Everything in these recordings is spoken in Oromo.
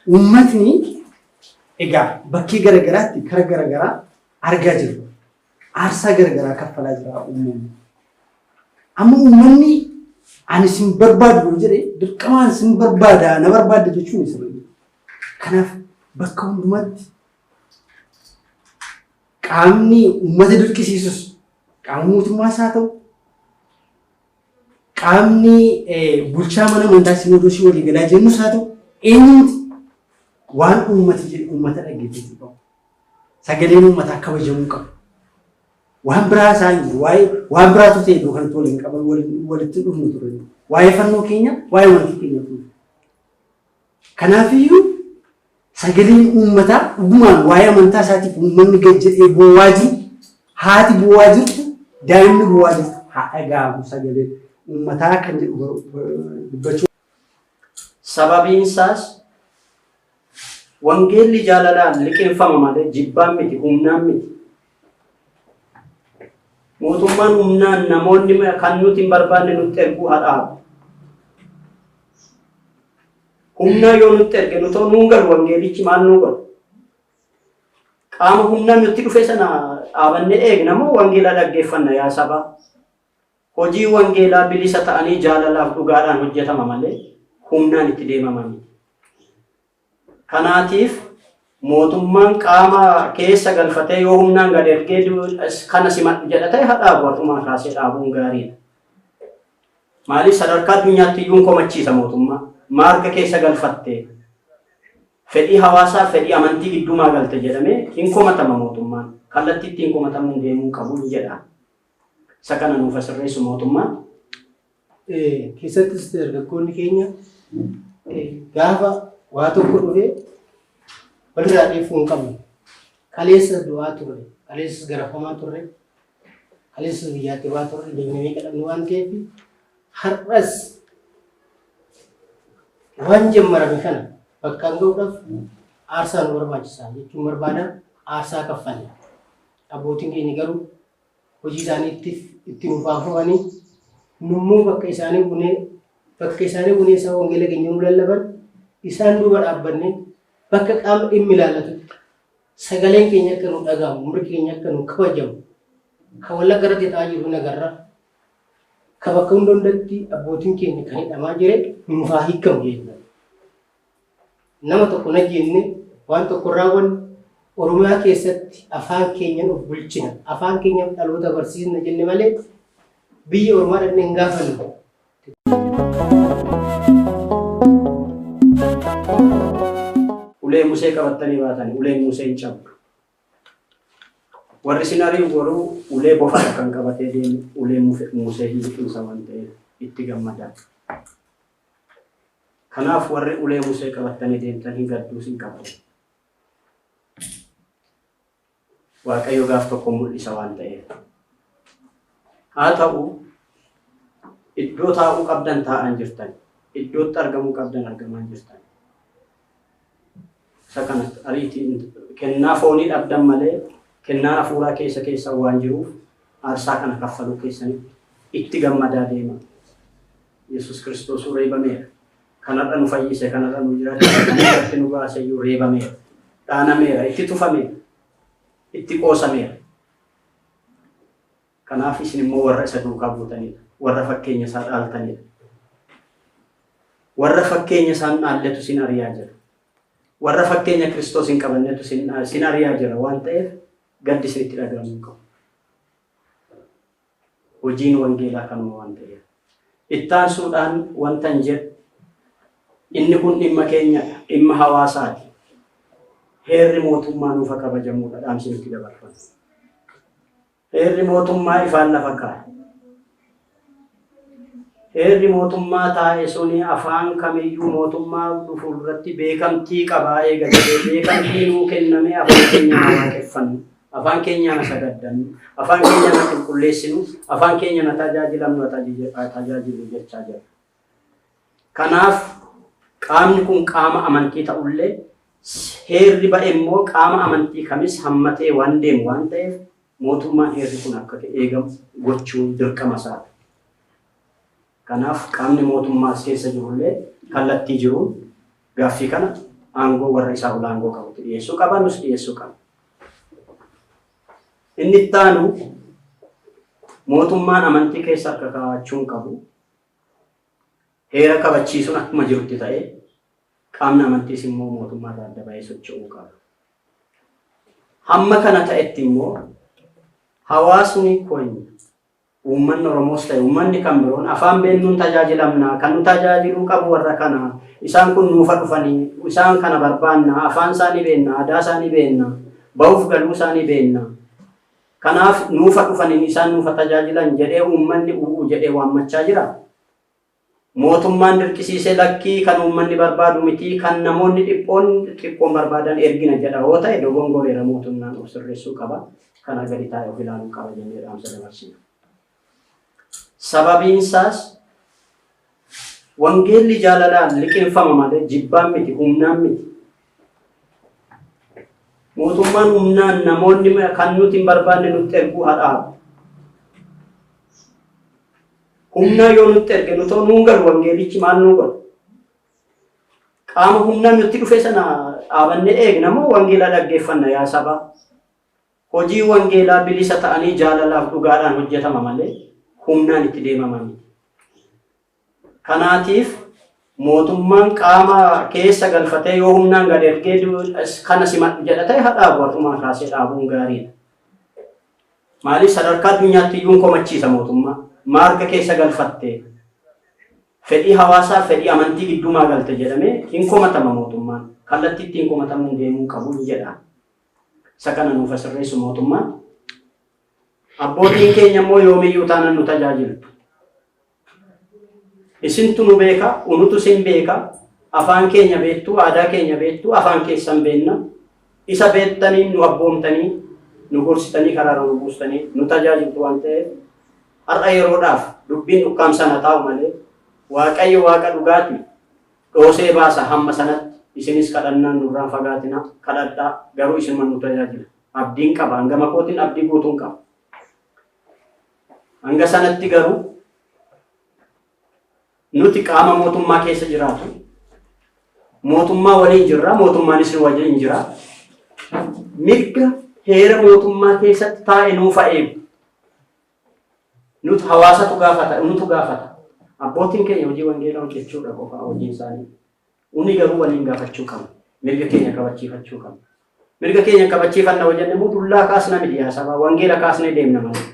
uummatni egaa bakkee garagaraatti kara garagaraa argaa jiru. Aarsaa garagaraa kaffalaa jira uummanni. Amma uummanni ani sin barbaadu jedhee dirqamaan sin barbaada na barbaada jechuun isa baay'ee. Kanaaf bakka hundumatti qaamni uummata dirqisiisus qaama mootummaas haa ta'u qaamni bulchaa mana amantaa Sinodoosii walii galaa jennus haa ta'u eenyuuti waan uummati jedhu uummata dhaggeeffachuu qabu. Sagaleen uummataa kabajamuu qabu. Waan biraa isaan waan biraatu ta'e iddoo kanatti waliin qaban walitti dhufnu ture. Waa'ee fannoo keenya waa'ee wanti keenya ture. Kanaafiyyuu sagaleen uummataa dhugumaan waa'ee amantaa isaatiif uummanni gad jedhee boo'aa jiru haati boo'aa jirtu daa'imni boo'aa jirtu haa dhaga'amu sagaleen uummataa kan jedhu dubbachuu. Sababiin isaas wangeelli jaalalaan liqeeffama malee jibbaan miti humnaan miti. Mootummaan humnaan namoonni kan nuti hin barbaanne nutti erguu haa dhaabu. Humnaa yoo nutti erge nutoo nuun galu wangeelichi maal nuu galu? Qaama humnaan nutti dhufe sana dhaabannee eegna moo wangeelaa dhaggeeffanna yaa sabaa? Hojii wangeelaa bilisa ta'anii jaalalaaf dhugaadhaan hojjetama malee humnaan itti deemama miti. Kanaatiif mootummaan qaama keessa galfatee yoo humnaan gad ergee kana simadhu jedha ta'e haa dhaabu warrumaa kaasee dhaabuun gaariidha. Maaliif sadarkaa addunyaatti iyyuu komachiisa mootummaa marga keessa galfattee fedhii hawaasaa fedhii amantii gidduumaa galte jedhamee hin komatama mootummaan kallattiitti hin komatamuun deemuu qabu jedha. Isa kana nuuf sirreessu mootummaan. Keessattis dargaggoonni keenya gaafa waa tokko dhufee walirraa dheeffuu hin qabnu. Kaleessa du'aa turre, kaleessas garafamaa turre, kaleessas biyyaatti baa turre, deemnee kadhannu waan ta'eef har'as waan jammarame kana bakkaan ga'uudhaaf aarsaa nu barbaachisaa jechuun barbaada aarsaa kaffallee. Abbootiin keenya garuu hojii isaaniitiif itti nufaafamanii nummuu bakka isaanii bunee isaa wangeela keenya nu lallaban isaan duuba dhaabbannee bakka qaama dhimmi ilaallatutti sagaleen keenya akka nu dhagahamu umri keenya akka nu kabajamu kan wallagga irratti ta'aa jiru nagarra kan bakka hunda hundatti abbootiin keenya kan hidhamaa jire nuufaa hiikamu jechuudha. Nama tokko najjenne waan tokko raawwanne Oromiyaa keessatti afaan keenyan of bulchina afaan keenya dhaloota barsiisna jenne malee biyya Oromaa dhaqnee hin gaafannu. Ulee Musee qabatanii baatanii ulee Musee hin cabdu. Warri sinaarii garuu ulee bofa kan qabatee deemu ulee Musee hiikinsa waan ta'eef itti gammadan. Kanaaf warri ulee Musee qabatanii deemtanii gadduus hin qabu. Waaqayyo gaaf tokko mul'isa waan ta'eef. Haa ta'u iddoo taa'uu qabdan taa'an jirtan. Iddootti argamuu qabdan argamaa jirtan. Sakana ariitiin kennaa foonii dhabdan malee kennaa hafuuraa keessa waan jiruuf aarsaa kana kaffaluu keessanitti itti gammadaa deema. Yesus Kiristoos reebameera. Kanarra nu fayyise kanarra nu jiraachise kanarratti nu baase iyyuu reebameera. Dhaanameera itti tufameera. Itti qoosameera. Kanaaf isin immoo warra isa duukaa buutanidha. Warra fakkeenya isaa dhaaltanidha. Warra fakkeenya isaan dhaalletu sin ari'aa jira. Warra fakkeenya Kiristoos hin qabannetu sin ari'aa jira waan ta'eef gaddi isinitti dhaga'amuu qabu. Hojiin wangeelaa kanuma waan ta'eef. Ittaansuudhaan wanta hin jedhu inni kun dhimma keenyadha. Dhimma hawaasaati. Heerri mootummaa nuuf kabajamuudha dhaamsi nutti dabarfama. Heerri mootummaa ifaan lafa kaa'e. Heerri mootummaa taa'e suni afaan kamiyyuu mootummaa dhufu irratti beekamtii qabaa eegalee beekamtii nuu kennamee afaan keenya waaqeffannu, afaan keenya na sagaddannu, afaan keenya na qulqulleessinu, afaan keenya na tajaajilamnu tajaajilu jechaa jira. Kanaaf qaamni kun qaama amantii ta'ullee heerri ba'e immoo qaama amantii kamis hammatee waan deemu waan ta'eef mootummaan heerri kun akka eegamu gochuun dirqama isaati. Kanaaf qaamni mootummaa keessa jirullee kallattii jiruun Gaaffii kana aangoo warra isaa ol aangoo qabutti dhiyeessuu qaba, nus dhiyeessuu qaba. Inni itti aanu mootummaan amantii keessa akka kaa'achuun qabu heera kabachiisuun akkuma jirutti ta'ee qaamni amantiis immoo mootummaarraa adda bahee socho'uu qaba. Hamma kana ta'etti immoo hawaasni keenya uummanni Oromoos ta'e uummanni kan biroon afaan beennuun tajaajilamna, kan nu tajaajiluu qabu warra kana, isaan kun nuufa dhufanii, isaan kana barbaanna, afaan isaanii beenna, aadaa isaanii beenna, ba'uuf galuu isaanii beenna. Kanaaf nuufa dhufanii isaan nuufa tajaajilan jedhee uummanni u'uu jedhee waammachaa jira. Mootummaan dirqisiisee lakkii kan uummanni barbaadu miti, kan namoonni xiqqoon barbaadan ergina jedha yoo ta'e dogongoreera mootummaan of sirreessuu qaba. Kana gadi taa'ee of ilaaluu qaba jennee dhaamsa dabarsina. Sababiin isaas wangeelli jaalalaan liqinfama malee jibbaan miti, humnaan miti. Mootummaan humnaan namoonni kan nuti hin barbaanne nutti erguu hadhaabu. Humnaa yoo nutti erge nutoo nuun galu wangeelichi maal nuu godhu? Qaama humnaan nutti dhufe sana dhaabannee eegna moo wangeelaa dhaggeeffanna yaa saba? Hojii wangeelaa bilisa ta'anii jaalalaaf dhugaadhaan hojjetama malee humnaan itti deemamani. Kanaatiif mootummaan qaama keessa galfatee yoo humnaan gad ergee kana simadhu jedha ta'e hadhaabu warrumaa kaasee dhaabuun gaariidha. Maaliif sadarkaa addunyaatti iyyuu komachiisa mootummaa? Marga keessa galfattee fedhii hawaasaa fedhii amantii gidduumaa galte jedhamee hin komatama mootummaan. Kallattiitti hin komatamuun deemuu qabu jedha. Isa kana nuuf sirreessu mootummaan. Abbootiin keenya immoo yoomiyyuu taanaan nu tajaajiltu. Isintu nu beeka, unutu sin beeka, afaan keenya beektu, aadaa keenya beektu, afaan keessan beenna. Isa beektanii nu abboomtanii, nu gorsitanii karaara nu buustanii, nu tajaajiltu waan ta'eef har'a yeroodhaaf dubbiin dhukkaamsana taa'u malee Waaqayyo Waaqa dhugaati dhoosee baasa hamma sanatti isinis kadhannaan nurraan fagaatina kadhadhaa garuu isin nu tajaajila. Abdiin qaba, hanga makootiin abdii guutuun qaba. Hanga sanatti garuu nuti qaama mootummaa keessa jiraatu. Mootummaa waliin jirra, mootummaanis waliin jira. Mirga heera mootummaa keessatti taa'e nuufa eegu. Nuti hawaasatu gaafata, nutu gaafata. Abbootiin keenya hojii wangeelaa hojjechuudha qofaa hojiin isaanii. Uni garuu waliin gaafachuu qabna. Mirga keenya kabachiifachuu qabna. Mirga keenya kabachiifanna hojjenne immoo dullaa kaasna miti yaa saba, wangeela kaasnee deemna malee.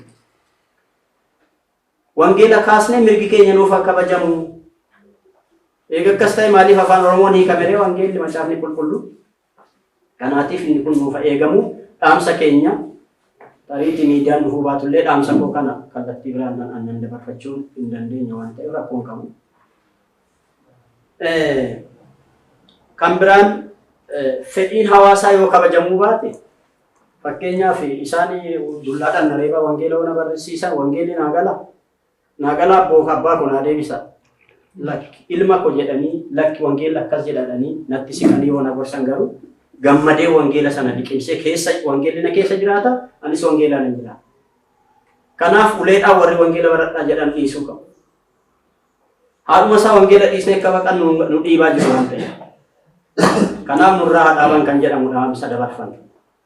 Wangeela kaasnee mirgi keenya nuuf akka kabajamu. Eega akkas ta'e maaliif afaan Oromoon hiikamee wangeelli macaafni qulqulluu? Kanaatiif inni kun nuuf eegamu dhaamsa keenya tariitii miidiyaan dhufuu baatullee dhaamsa koo kana kallattii biraan aannan dabarfachuun hin dandeenye waan ta'eef rakkoon qabu. Kan biraan fedhiin hawaasaa yoo kabajamuu baate fakkeenyaaf isaan dullaadhaan nareeba wangeela ona barsiisan wangeelli naagala abbaa kun adeemisa. Lakki ilma ko jedhanii lakki wangeela akkas jedhanii natti siqanii yoo na gorsan garuu gammadee wangeela sana liqimsee keessa wangeelli na keessa jiraata anis wangeelaan hin jiraata. Kanaaf uleedhaan warri wangeela baradhaa jedhan dhiisuu qabu. Haadhuma isaa wangeela dhiisnee akka baqan nu dhiibaa jiru waan ta'eef. Kanaaf nurraa haadhaaban kan jedhamu dhaamsa dabarfame.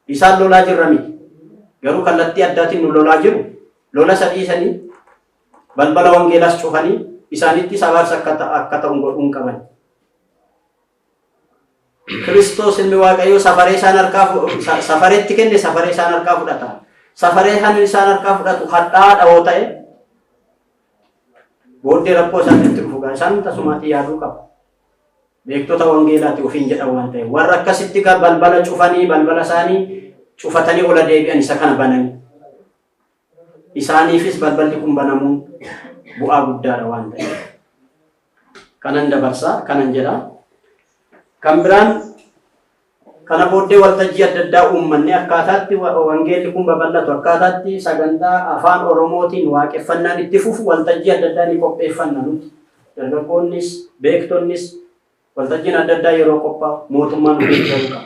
Isaan lolaa jirra miti. Garuu kallattii addaatiin nu lolaa jiru. Lola sadhiisanii balbala wangeelaas cufanii isaanitti sabaarsa akka ta'uun godhuun qaban. Kiristoos ilmi Waaqayyoo safaree isaan harkaa safareetti kenne safaree isaan harkaa fudhata. Safaree kan isaan harkaa fudhatu hadhaa dhawoo ta'e booddee rakkoo isaanitti dhufuudha. Isaan tasumaatii yaaduu qabu. Beektota wangeelaatti ofiin jedhan waan ta'e warra akkasitti balbala cufanii balbala isaanii cufatanii ola deebi'an isa kana bananii. Isaaniifis balballi kun banamuun bu'aa guddaadha waan ta'eef. Kanan dabarsaa, kanan jedhaa. Kan biraan kana booddee waltajjii adda addaa uummanni akkaataatti wangeelli kun babal'atu akkaataatti sagantaa afaan Oromootiin waaqeffannaan itti fufu waltajjii adda addaa ni qopheeffanna nuti. Dargaggoonnis beektonnis waltajjiin adda addaa yeroo qophaa'u mootummaan nu deeggaruu qaba.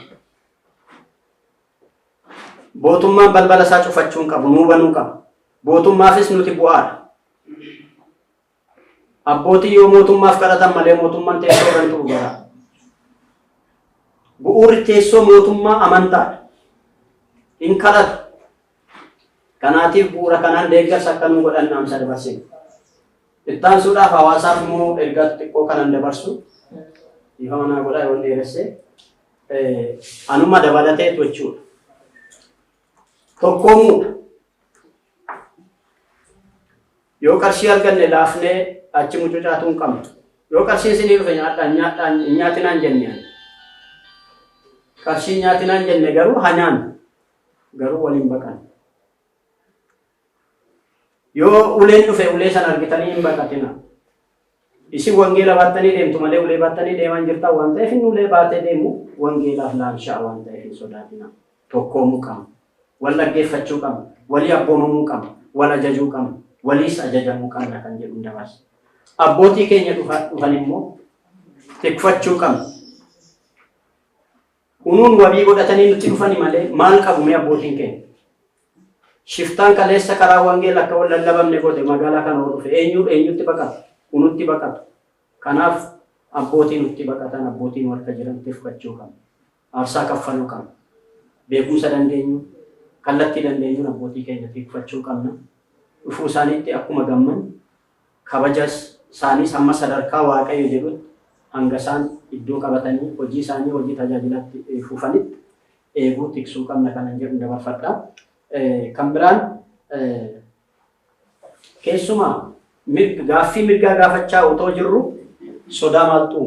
Mootummaan balbala isaa cufachuu hin qabu, nuu banuu qaba. Mootummaafis nuti bu'aadha. Abbootii yoo mootummaaf kadhatan malee mootummaan teessoo irra hin turu gara. bu'uurri teessoo mootummaa amantaadha. In kadhatu. Kanaatiif bu'uura kanaan deeggarsa akka nuu godhan dhaamsa dabarsina. Ittaansuudhaaf hawaasaaf immoo ergaa xiqqoo kanan dabarsu ifa manaa godhaa yoo dheeresse anuma dabalateetu jechuudha. Tokkoomuu yoo qarshii arganne laafnee achi mucucaatu hin qabnu. Yoo qarshii isinii dhufe nyaatinaan jenneen. Qarshii nyaatinaan jenne garuu hanyaan garuu waliin baqan. Yoo uleen dhufe ulee san argitanii hin baqatina. Isin wangeela baattanii deemtu malee ulee baattanii deeman jirtan waan ta'eef inni ulee baatee deemu wangeelaaf laanshaa waan ta'eef hin sodaatina. Tokkoomuu qabna. Wal dhaggeeffachuu qabna. Walii abboomamuu qabna. Wal ajajuu qabna. Waliis ajajamuu qabna kan jedhu dabarsa. Abbootii keenya dhufan immoo tikfachuu qabna. Unuun wabii godhatanii nutti dhufani malee maal qabu mee abbootiin keenya? Shiftaan kaleessa karaa wangeela akka wal lallabamne godhe magaalaa kana dhufe eenyutti baqatu? Unutti baqatu. Kanaaf abbootiin nutti baqatan abbootiin warra jiran tikfachuu qabna. Aarsaa kaffaluu qabna. Beekumsa dandeenyu kallattii dandeenyuun abbootii keenya tikfachuu qabna. Dhufuu isaaniitti akkuma gamman kabajas isaaniis hamma sadarkaa waaqayyo jedhutti hanga isaan iddoo qabatanii hojii isaanii hojii tajaajilatti fufanitti eeguu tiksuu qabna kanan jedhu dabarfadha. Kan biraan keessumaa gaaffii mirgaa gaafachaa otoo jirru sodaa maaltu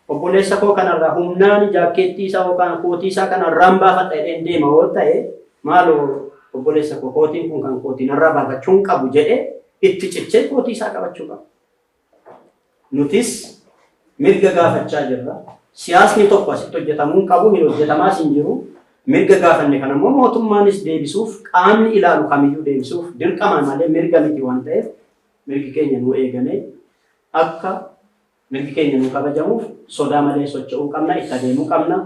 obboleessa koo kanarraa humnaan jaakkeettii isaa yookaan kootii isaa kanarraan baafadha jedheen deema yoo ta'e maaloo obboleessa koo kootiin kun kan kootiin irraa baafachuun qabu jedhee itti cichee kootii isaa qabachuu qaba. Nutis mirga gaafachaa jirra. Siyaasni tokko asitti hojjetamuu qabu hin hojjetamaas hin jiru. Mirga gaafanne kana immoo mootummaanis deebisuuf qaamni ilaalu kamiyyuu deebisuuf dirqama malee mirga miti waan ta'eef mirgi keenya nuu eegame akka mirgi keenya nuu kabajamuuf sodaa malee socho'uu qabna itti adeemuu qabna.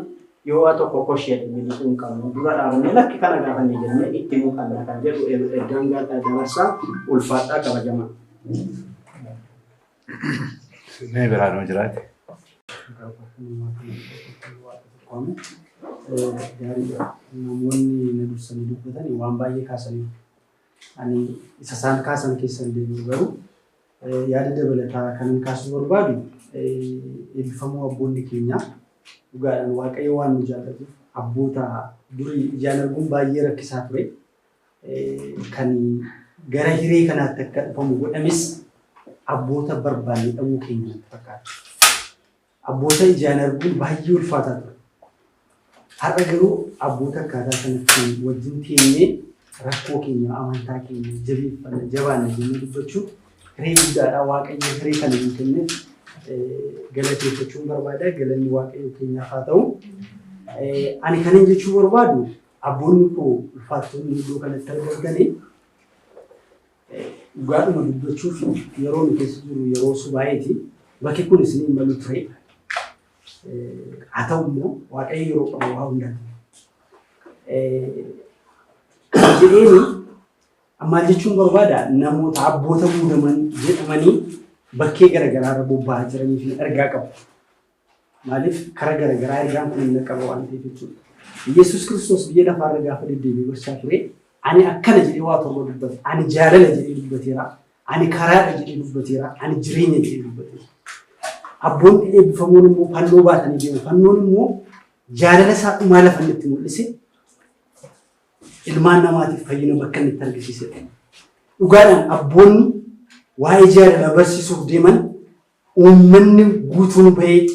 Yoo waa tokko koshee miliquu hin qabnu dura dhaabannee lakki kana gaafanne jennee itti himuu qabna kan jedhu ergaan dabarsaa ulfaadhaa kabajamaa. Mee biraa nuu jiraate? Gaariidha. Namoonni na dursanii dubbatan waan baay'ee kaasanii ani isa isaan kaasan keessan deemu garuu yaada dabalataa kan kaasuu barbaadu eebbifamuu abboonni keenya dhugaadhaan waaqayyo waan nu jaallatuuf abboota durii ijaan arguun baay'ee rakkisaa ture. Kan gara hiree kanaatti akka dhufamu godhames abboota barbaanne dhabuu keenyatti fakkaata. Abboota ijaan arguun baay'ee ulfaataa ture. Har'a garuu abboota akkaataa kanatti wajjin teenyee rakkoo keenya amantaa keenya jabeeffanna jabaanna jennee dubbachuun hiree guddaadha. Waaqayyo hiree kana nu kenneef galateeffachuun barbaada. Galanni waaqayyo keenyaaf haa ta'u. Ani kanan jechuu barbaadu abboonni koo ulfaatonni iddoo kanatti argamtanii dhugaadhuma dubbachuuf yeroo nu keessa jiru yeroo subaayeti bakki kun isin malu ture. Haa ta'u immoo waaqayyo yeroo qabu waa hundaati. Jedheeni ammaal jechuun barbaada namoota abboota muudaman jedhamanii bakkee garaagaraa irra bobba'aa jiranii fi ergaa qabu. Maaliif karaa garaagaraa ergaan kun hin qaba waan ta'eef jechuudha. Yesuus Kiristoos biyya lafaarra gaafa deddeebi'ee gochaa ture ani akkana jedhee waa torba dubbate. Ani jaalala jedhee dubbateera. Ani karaadha jedhee dubbateera. Ani jireenya jedhee dubbateera. Abboonni eebbifamuun immoo fannoo baatanii deemu. Fannoon immoo jaalala isaa dhumaa lafa inni itti mul'ise ilmaan namaatiif fayyina bakka inni itti argisiisedha. Dhugaadhaan abboonni waa'ee jaalala barsiisuuf deeman uummanni guutuun bahee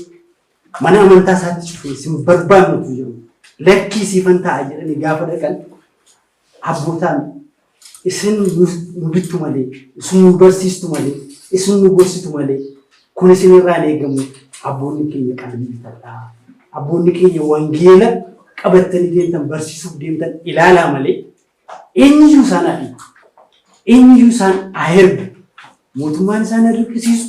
mana amantaa isaatti cufee sin barbaannutu jiru. Lakkii siifan ta'a jedhanii gaafa dhaqan abbootaan isin nu bittu malee, isin nu barsiistu malee, isin nu gorsitu malee kun isin irraa eegamu abboonni keenya qalbii bitadha. Abboonni keenya wangeela qabatanii deemtan barsiisuuf deemtan ilaalaa malee eenyuyyuu isaan haa dhiibu. Eenyuyyuu isaan haa ergu. Mootummaan isaan dirqisiisu.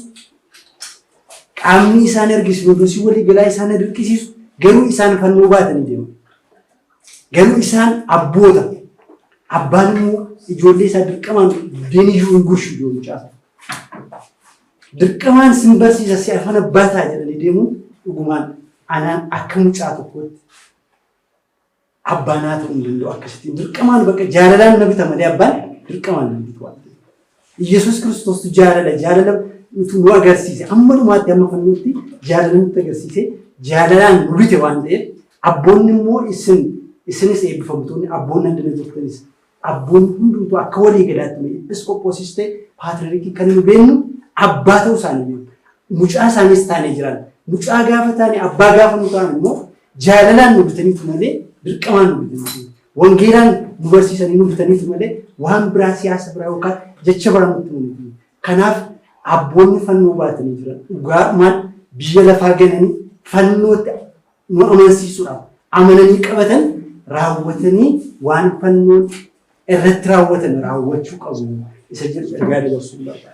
Qaamni isaan ergisu yookiin walii galaa isaan dirqisiisu garuu isaan fannoo baatanii deemu. Garuu isaan abboota. Abbaan immoo ijoollee isaa dirqamaan deeniyyuu hin gurshu ijoollee caasa. Dirqamaan sin barsiisa si afaan abbaataa jedhanii deemuun dhugumaan anaan akka mucaa tokkotti abbaanaa ta'uu hin danda'u akkasitti dirqamaan bakka jaalalaan na bita malee abbaan dirqamaan na bitu waan ta'eef. Yesuus Kiristoos jaalala nu agarsiise amma dhumaatti amma fannootti jaalala nutti agarsiise jaalalaan nu bite waan ta'eef abboonni immoo isinis eebbifamtoonni abboonni addana jirtanis abboonni hundumtuu akka walii gadaatti episkooppoosis ta'e paatriyaarkii kan nu beeknu abbaa ta'uu isaanii beeku. Mucaa isaanis taanee jiran mucaa gaafa taane abbaa gaafa nu ta'an immoo jaalalaan nu bitaniitu malee dirqamaan nu bitaniitu. Wangeelaan nu barsiisanii nu bitaniitu malee waan biraa siyaasa biraa yookaan jecha biraa nutti himu. Kanaaf abboonni fannoo baatanii jiran dhugaadhumaan biyya lafaa gananii fannootti nu amansiisuudhaaf amananii qabatan raawwatanii waan fannoon irratti raawwatan raawwachuu qabu. Isa jedhu ergaa dabarsuu barbaada.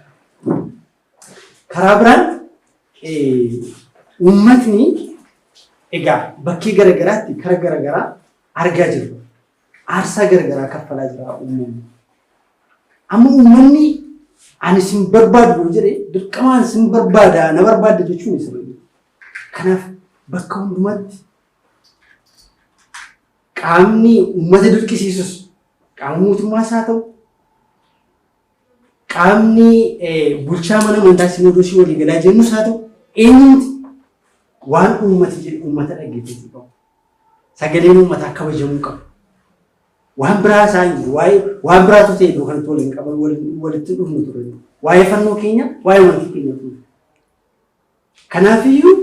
Karaa biraan uummatni egaa bakkee garagaraatti kara garagaraa argaa jiru. Aarsaa garagaraa kaffalaa jira uummanni. Amma uummanni ani sin barbaadu yoo jedhe dirqamaan sin barbaada na barbaada jechuun isa baay'ee. Kanaaf bakka hundumatti qaamni uummata dirqisiisus qaama mootummaas haa ta'u qaamni bulchaa mana amantaa Sinodoosii walii galaa jennus haa ta'u eenyuuti waan uummati jedhu uummata dhaggeeffachuu qabu. Sagaleen uummataa kabajamuu qabu. Waan biraa isaan jiru waan biraatu ta'e iddoo kanatti waliin qaban walitti dhufnu ture. Waa'ee fannoo keenya waa'ee wanti keenya ture. Kanaafiyyuu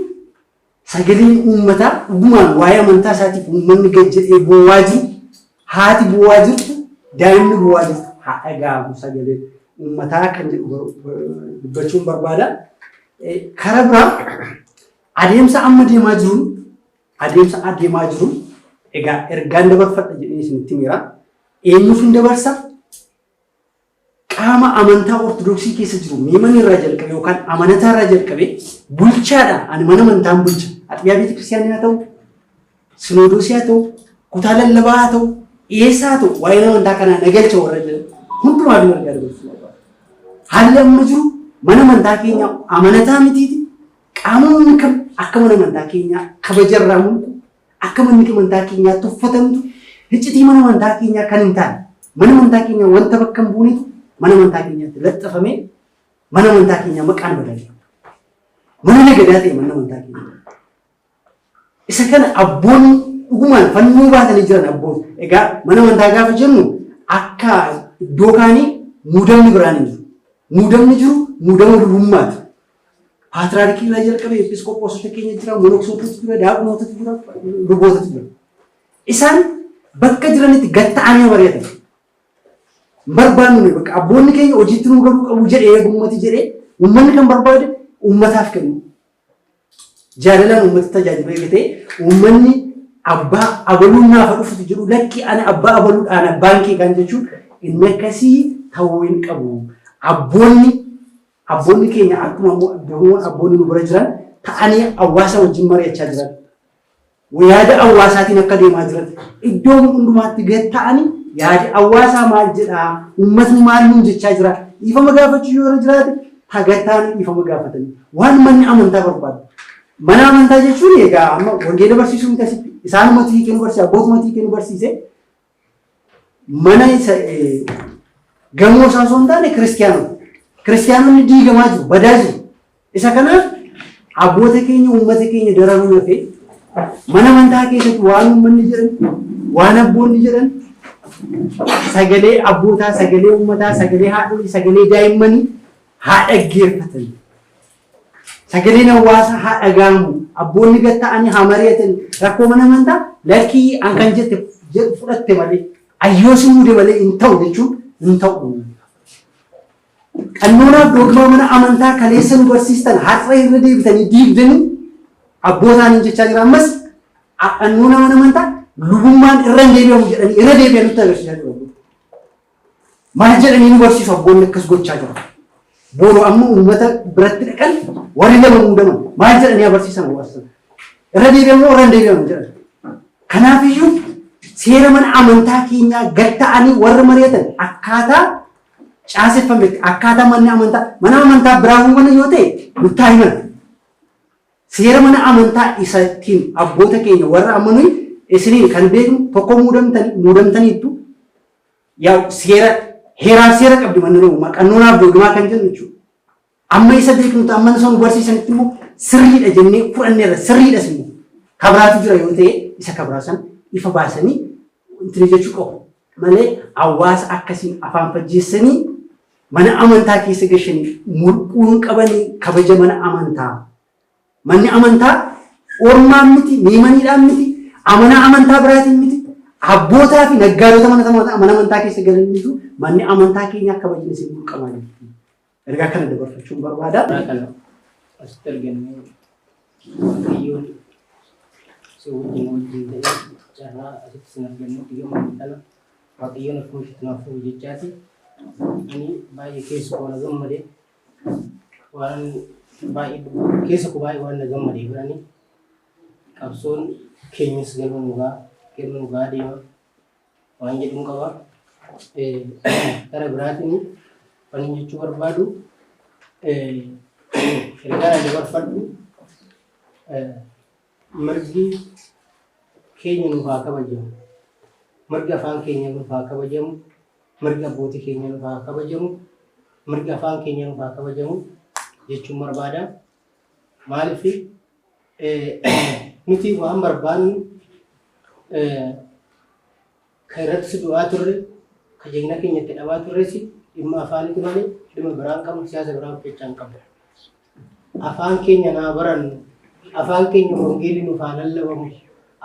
sagaleen uummataa dhugumaan waa'ee amantaa isaatiif uummanni gad jedhee boo'aa jiru haati boo'aa jirtu daa'imni boo'aa jirtu haa dhaga'amu sagaleen uummataa kan jedhu dubbachuun barbaada. Karaa biraa adeemsa amma deemaa jiruun egaa ergaan dabarfadha jedhee isinitti himera. Eenyuuf hin dabarsa? Qaama amantaa Ortodoksii keessa jiru miimanii irraa jalqabe yookaan amanataa irraa jalqabe bulchaadha. Ani mana amantaan bulcha. Atbiyaa Beeta Kiristiyaanii haa ta'u, Sinodoosii haa ta'u, kutaa lallabaa haa ta'u, eessaa haa ta'u waa'ee amantaa kanaa nagalcha warra jedhan hundumaa fi ergaa dabarsuu barbaada. Haalli amma jiru mana amantaa keenya amanataa mitiiti. Qaamonni kam akka mana amantaa keenyaa kabajarraa mul'u akka manni amantaa keenyaa tuffatamtu iccitii mana amantaa keenyaa kan hin taane mana amantaa keenyaa wanta bakka hin buunetu mana amantaa keenyaatti laxxafamee mana amantaa keenyaa maqaan badale. Mana nagadaa ta'e mana amantaa keenyaa. Isa kana abboonni dhugumaan fannoo baatanii jiran abboonni. Egaa mana amantaa gaafa jennu akka iddoo kaanii muudamni biraan hin jiru. Muudamni jiru muudama lubummaati. Paatriyaarkii irraa jalqabee episkooposota keenya jira, monoksootatu jira, daaqonootatu jira, lubootatu jira. Isaan bakka jiranitti gad ta'anii mari'atan. Barbaannu bakka abboonni keenya hojiitti nu galuu qabu jedhee uummati jedhee uummanni kan barbaade uummataaf kennu. Jaalalaan uummata tajaajilu eegatee uummanni abbaa abaluun naafa dhufutu jedhu lakki ani abbaa abaluudhaan abbaan kee kan jechuun inni akkasii ta'uu hin qabu. Abboonni keenya akkuma abboonni nu bira jiran ta'anii hawaasa wajjin mari'achaa jiran. Yaada hawaasaatiin akka deemaa jiran iddoo hundumaatti gad ta'anii yaadi hawaasaa maal jedhaa uummatni maal nuun jechaa jira dhiifama gaafachuu yoo jiraate hagataan dhiifama gaafatanii waan manni amantaa barbaadu. Mana amantaa jechuun egaa amma wangeela barsiisuun akkasitti isaan matii kennu barsiise abbootii matii kennu barsiise mana gamoo isaa osoo hin taane kiristiyaanota. Kiristiyaanonni diigamaa jiru, badaa jiru. Isa kanaaf abboota keenya uummata keenya dararuu hafee mana amantaa keessatti waan uummanni jedhan, waan abboonni jedhan sagalee abbootaa, sagalee uummataa, sagalee haadholii, sagalee daa'immanii haa dhaggeeffatan. Sagaleen hawaasaa haa dhaga'amu. Abboonni gad ta'anii haa mari'atan. Rakkoo mana amantaa lakkii an kan jette fudhatte malee ayyoo si muude malee hin ta'u jechuun hin ta'u. Qannoonaa dogmaa mana amantaa kaleessa nu barsiistan har'a irra deebitanii diigdanii abbootaan jechaa jira. Ammas qannoonaa mana amantaa lubummaan irra hin deebi'amu jedhanii irra deebi'an nutti agarsiisaa jiru. Maal jedhanii nu barsiisu abboonni akkas gochaa jiru. Boonu amma uummata biratti dhaqan warri lama muudaman maal jedhanii agarsiisan hawaasa irra deebi'amu irra hin deebi'amu jedhan. Kanaafiyyuu seera mana amantaa keenyaa gad ta'anii warra mari'atan akkaataa caaseffametti akkaataa mana amantaa biraa uummanni yoo ta'e nutti himan. seera mana amantaa isaatiin abboota keenya warra amanuu isiniin kan beeknu tokko muudamtaniittu yaa heeraan seera qabdi manni nuu maqannoonaaf doogumaa kan jennu jechuudha. Amma isa beeknutu amma sun barsiisanitti immoo sirriidha jennee fudhanneerra sirriidhas immoo kabraatu jira yoo ta'e isa kabraasan ifa baasanii intini jechuu qabu. Malee hawaasa akkasiin afaan fajjeessanii mana amantaa keessa gashanii mulquun qabanii kabaja mana amantaa. Manni amantaa ormaan miti, miimaniidhaan miti, amanaa amantaa biraatiin miti. Abbootaa fi naggaarota mana amantaa keessa galaniitu manni amantaa keenya akka kabajni isin mulqamaa jirti. Ergaa kana dabarfachuun barbaada. Kana asitti argannee Waaqayyoon si wajjin ta'ee carraa asitti sin argannu dhiyyooma kana Waaqayyoon akkuma itti naaf ta'u jechaati. Ani baay'ee keessa koo na gammadee waan baay'ee keessa koo baay'ee waan na gammadee biranii qabsoon keenyas galma nugaa deema waan jedhuun qaba. Gara biraatiin waan jechuu barbaadu ergaa ani dabarfadhu mirgi keenya nuuf haa kabajamu, mirgi afaan keenya nuuf haa kabajamu, mirgi abbootii keenya nuuf haa kabajamu, mirgi afaan keenya nuuf haa kabajamu jechuun barbaada. Maaliif nuti waan barbaadnu kan irratti du'aa turre, kan jigna keenya itti dhabaa turres dhimma afaanitti malee dhimma biraan qabnu siyaasa biraan hojjechaa hin qabnu. Afaan keenya naa barannu, afaan keenya wangeelli nuuf haa lallabamu,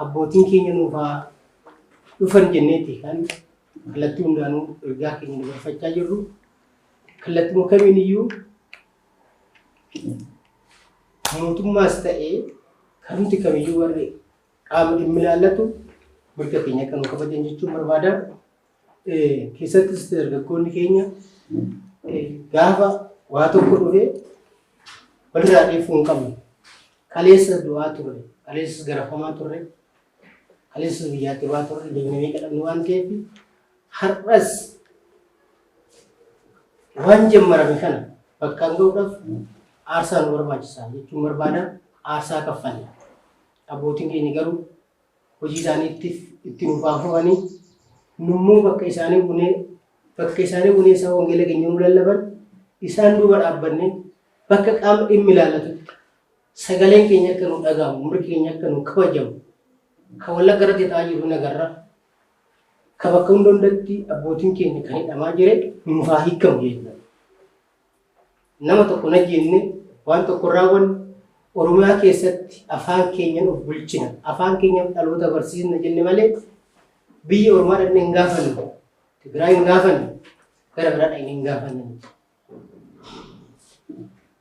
abbootiin keenya nuuf haa dhufan jenneeti kan kallattii hundaanuu ergaa keenya dabarfachaa jirru. Kallattii kamiin iyyuu mootummaas ta'ee kan nuti kamiyyuu warri qaama dhimmi ilaallatu mirga keenya akka nu kabajan jechuun barbaada. Keessattis dargaggoonni keenya gaafa waa tokko dhufee walirraa dhiifuu hin qabnu. Kaleessa du'aa turre, kaleessas garafamaa turre, kaleessas biyyaatti baa turre, deemnee kadhannu waan ta'eef har'as waan jammarame kana bakkaan ga'uudhaaf aarsaa nu barbaachisaa jechuun barbaada. Aarsaa kaffalna. Abbootiin keenya garuu hojii isaaniitiif itti nuuf haafamanii nummoo bakka isaanii bunee isaa wangeela keenya nu lallaban isaan duuba dhaabbannee bakka qaama dhimmi ilaallatutti sagaleen keenya akka nu dhagahamu, mirgi keenya akka nu kabajamu, kan wallagga irratti ta'aa jiru nagarra, kan bakka hunda hundatti abbootiin keenya kan hidhamaa jire nuuf haa hiikamu jechuudha. Nama tokko na jenne waan tokko raawwanne Oromiyaa keessatti afaan keenyan of bulchina, afaan keenya dhaloota barsiisna jenne malee biyya Oromaa dhaqnee hin gaafanne, Tigraay hin gaafanne, gara biraa dhaqnee hin gaafanne.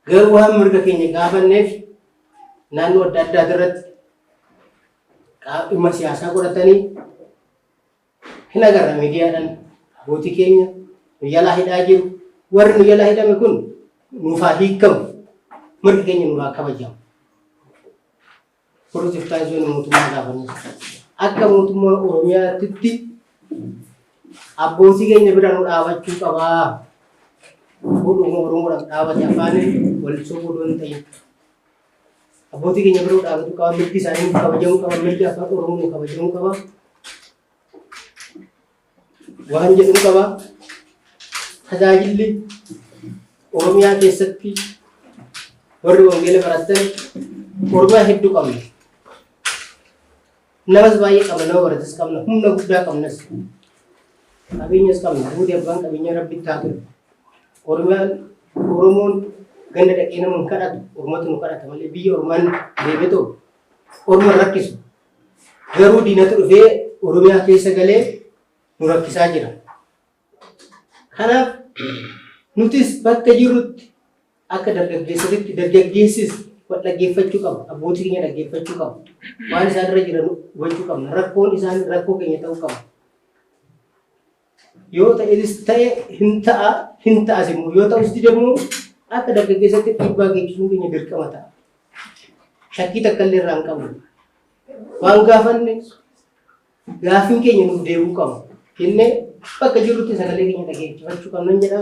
Garuu waan mirga keenya gaafanneef naannoo adda addaa irratti dhimma siyaasaa godhatanii hin agarra miidiyaadhaan abbootii keenya nu jalaa hidhaa jiru. Warri nu jalaa hidhame kun nuuf haa hiikamu, mirga keenya nuuf haa kabajamu. Kunuunsiif taasisuun mootummaa gaafanne akka mootummaa Oromiyaatti abbootii keenya bira nu dhaabachuu qabaa. Fuudhuma Oromoodhaaf dhaabate afaaniin wal sobuu hin ta'in. Abbootii keenya bira dhaabachuu qaba, mirgi isaanii kabajamuu qaba, mirgi afaan Oromoo kabajamuu qaba. Waan jedhu qaba. Tajaajilli Oromiyaa keessatti warri wangeela baratan Oromiyaa hedduu qabna. Namas baay'ee qabna, nama baratas qabna, humna guddaa qabnas. Qabeenyas qabna, fuudhee abbaan qabeenya rabbitti haa ture. Oromoon ganda dhaqee nama hin kadhatu, Oromatu nu kadhata malee biyya Oromaan deebitoo Oromoon rakkisu. Garuu diinatu dhufee Oromiyaa keessa galee nu rakkisaa jira. Kanaaf nutis bakka jirrutti akka dargaggeessatti dargaggeessis dhaggeeffachuu qaba, abbootii keenya dhaggeeffachuu qaba. Waan isaan irra jiran hubachuu qabna. Rakkoon isaan rakkoo keenya ta'uu qaba. Yoo ta'es ta'e hin ta'as immoo yoo ta'us didamuu akka dargaggeessatti dhiibbaa geessisuun keenya dirqama ta'a. Shakkii takka illee irraa hin qabnu. Waan gaafanne gaafiin keenya nuuf deebuu qaba. Jennee bakka jirrutti sagalee keenya dhageeffachuu qabnan jedha.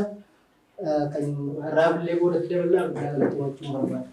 Kan har'aa billee boodatti dabalaa guddaa galatti gochuun barbaada.